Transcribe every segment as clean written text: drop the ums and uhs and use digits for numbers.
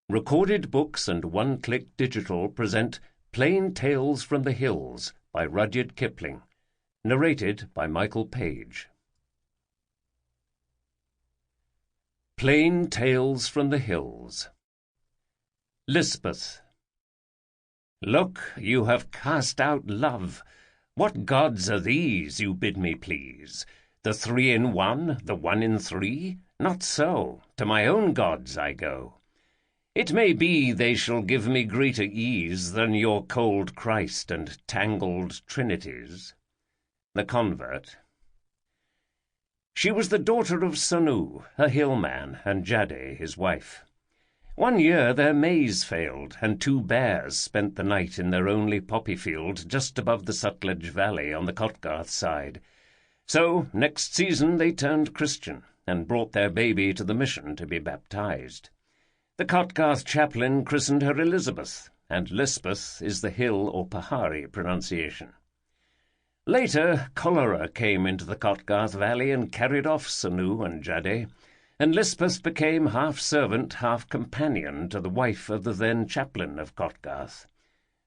Recorded Books and One-Click Digital present Plain Tales from the Hills by Rudyard Kipling, narrated by Michael Page. Plain Tales from the Hills. Lispeth. Look, you have cast out love. What gods are these, you bid me please? The 3 in 1, the 1 in 3? Not so, to my own gods I go. It may be they shall give me greater ease than your cold Christ and tangled trinities. The Convert. She was the daughter of Sanu, a hillman, and Jade, his wife. One year their maize failed, and 2 bears spent the night in their only poppy field just above the Sutlej Valley on the Kotgarth side. So next season they turned Christian, and brought their baby to the mission to be baptized. The Kotgarth chaplain christened her Elizabeth, and Lispeth is the hill or Pahari pronunciation. Later, cholera came into the Kotgarth valley and carried off Sanu and Jade, and Lispeth became half servant, half companion to the wife of the then chaplain of Kotgarth.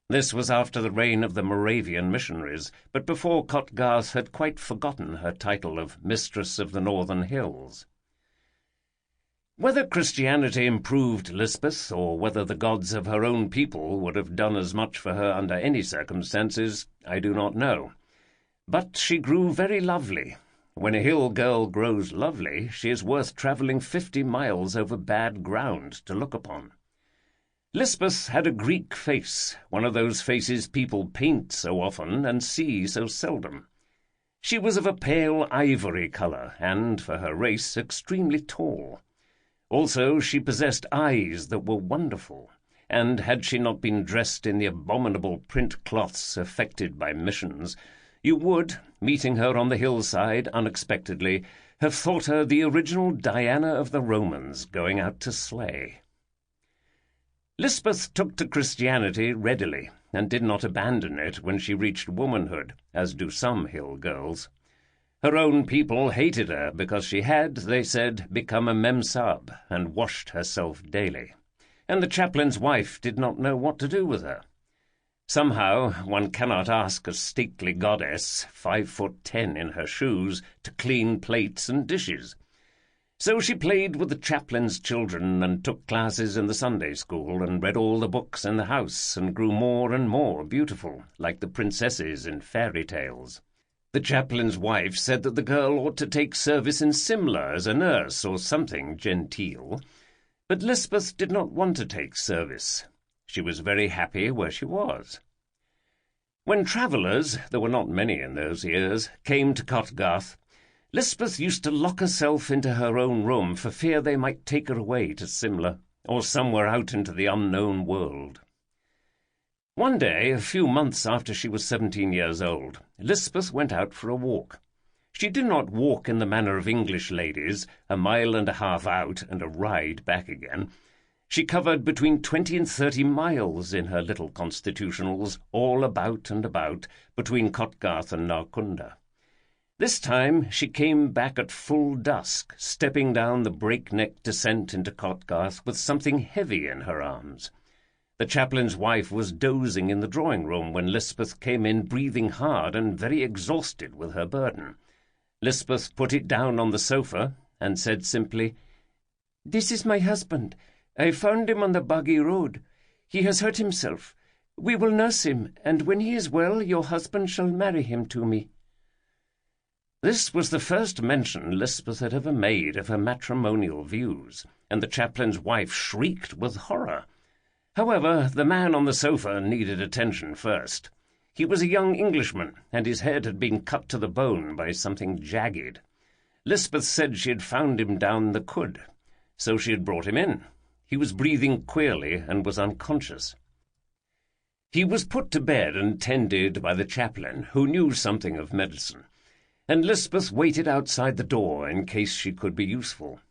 This was after the reign of the Moravian missionaries, but before Kotgarth had quite forgotten her title of Mistress of the Northern Hills. Whether Christianity improved Lispeth, or whether the gods of her own people would have done as much for her under any circumstances, I do not know. But she grew very lovely. When a hill girl grows lovely, she is worth travelling 50 miles over bad ground to look upon. Lispeth had a Greek face, one of those faces people paint so often and see so seldom. She was of a pale ivory colour, and, for her race, extremely tall. Also, she possessed eyes that were wonderful, and had she not been dressed in the abominable print cloths affected by missions, you would, meeting her on the hillside unexpectedly, have thought her the original Diana of the Romans going out to slay. Lispeth took to Christianity readily, and did not abandon it when she reached womanhood, as do some hill girls. Her own people hated her because she had, they said, become a memsahib and washed herself daily, and the chaplain's wife did not know what to do with her. Somehow one cannot ask a stately goddess, 5'10" in her shoes, to clean plates and dishes. So she played with the chaplain's children and took classes in the Sunday school and read all the books in the house and grew more and more beautiful, like the princesses in fairy tales. The chaplain's wife said that the girl ought to take service in Simla as a nurse or something genteel, but Lispeth did not want to take service. She was very happy where she was. When travellers, there were not many in those years, came to Kotgarth, Lispeth used to lock herself into her own room for fear they might take her away to Simla, or somewhere out into the unknown world. One day, a few months after she was 17 years old, Lispeth went out for a walk. She did not walk in the manner of English ladies, 1.5 miles out and a ride back again. She covered between 20 and 30 miles in her little constitutionals, all about and about, between Kotgarth and Narkunda. This time she came back at full dusk, stepping down the breakneck descent into Kotgarth with something heavy in her arms. The chaplain's wife was dozing in the drawing-room when Lispeth came in, breathing hard and very exhausted with her burden. Lispeth put it down on the sofa and said simply, "This is my husband. I found him on the boggy road. He has hurt himself. We will nurse him, and when he is well, your husband shall marry him to me." This was the first mention Lispeth had ever made of her matrimonial views, and the chaplain's wife shrieked with horror. However, the man on the sofa needed attention first. He was a young Englishman, and his head had been cut to the bone by something jagged. Lispeth said she had found him down the Khud, so she had brought him in. He was breathing queerly and was unconscious. He was put to bed and tended by the chaplain, who knew something of medicine, and Lispeth waited outside the door in case she could be useful.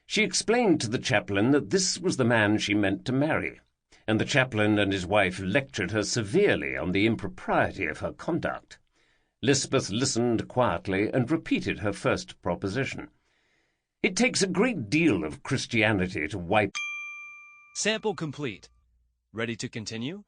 She explained to the chaplain that this was the man she meant to marry, and the chaplain and his wife lectured her severely on the impropriety of her conduct. Lispeth listened quietly and repeated her first proposition. It takes a great deal of Christianity to wipe Sample complete. Ready to continue?